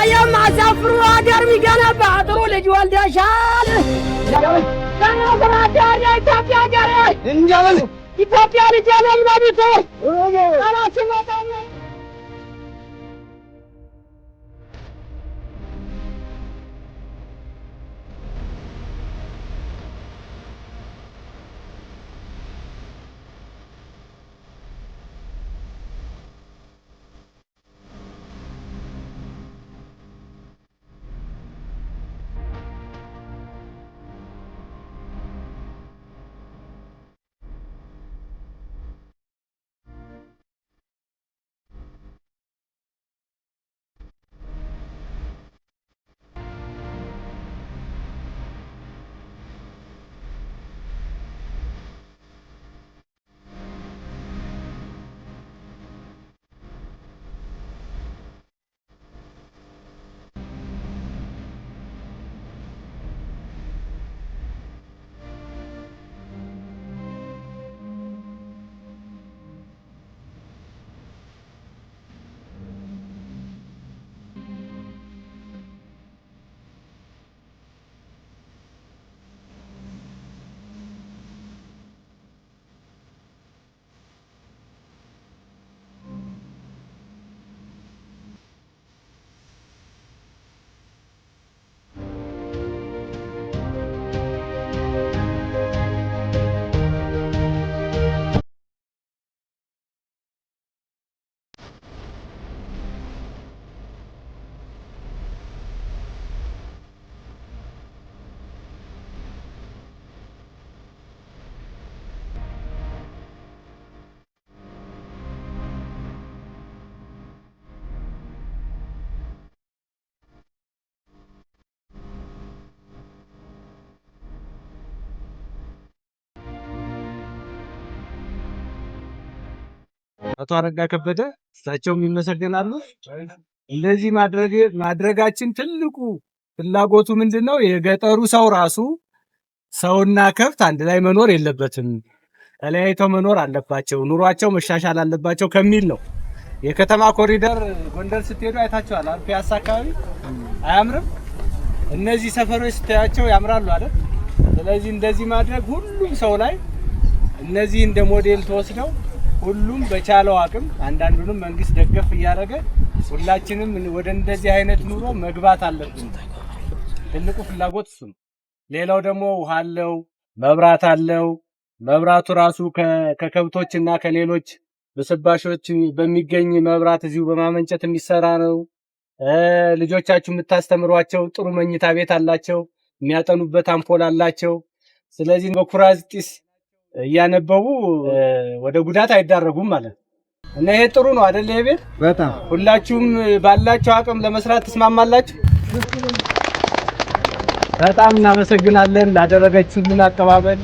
የማሳፍሩ አገር ሚገነባ ጥሩ ልጅ ወልደሻል። ኢትዮጵያ ሀገሬ እንጃበል ኢትዮጵያ ልጅ ነኝ በቢቱ አላስመጣም አቶ አረጋ ከበደ እሳቸውም ይመሰገናሉ። እንደዚህ ማድረጋችን ትልቁ ፍላጎቱ ምንድነው? የገጠሩ ሰው ራሱ ሰውና ከብት አንድ ላይ መኖር የለበትም፣ ተለያይተው መኖር አለባቸው፣ ኑሯቸው መሻሻል አለባቸው ከሚል ነው። የከተማ ኮሪደር ጎንደር ስትሄዱ አይታችኋል። ፒያሳ አካባቢ አያምርም? እነዚህ ሰፈሮች ስታያቸው ያምራሉ አይደል? ስለዚህ እንደዚህ ማድረግ ሁሉም ሰው ላይ እነዚህ እንደ ሞዴል ተወስደው ሁሉም በቻለው አቅም አንዳንዱንም መንግስት ደገፍ እያደረገ ሁላችንም ወደ እንደዚህ አይነት ኑሮ መግባት አለብን። ትልቁ ፍላጎት እሱ ነው። ሌላው ደግሞ ውሃ አለው፣ መብራት አለው። መብራቱ ራሱ ከከብቶችና ከሌሎች ብስባሾች በሚገኝ መብራት እዚሁ በማመንጨት የሚሰራ ነው። ልጆቻችሁ የምታስተምሯቸው ጥሩ መኝታ ቤት አላቸው፣ የሚያጠኑበት አምፖል አላቸው። ስለዚህ በኩራዝ ጢስ እያነበቡ ወደ ጉዳት አይዳረጉም ማለት እና ይሄ ጥሩ ነው አይደል? ይሄ ቤት በጣም ሁላችሁም ባላችሁ አቅም ለመስራት ተስማማላችሁ? በጣም እናመሰግናለን ላደረጋችሁልን አቀባበል።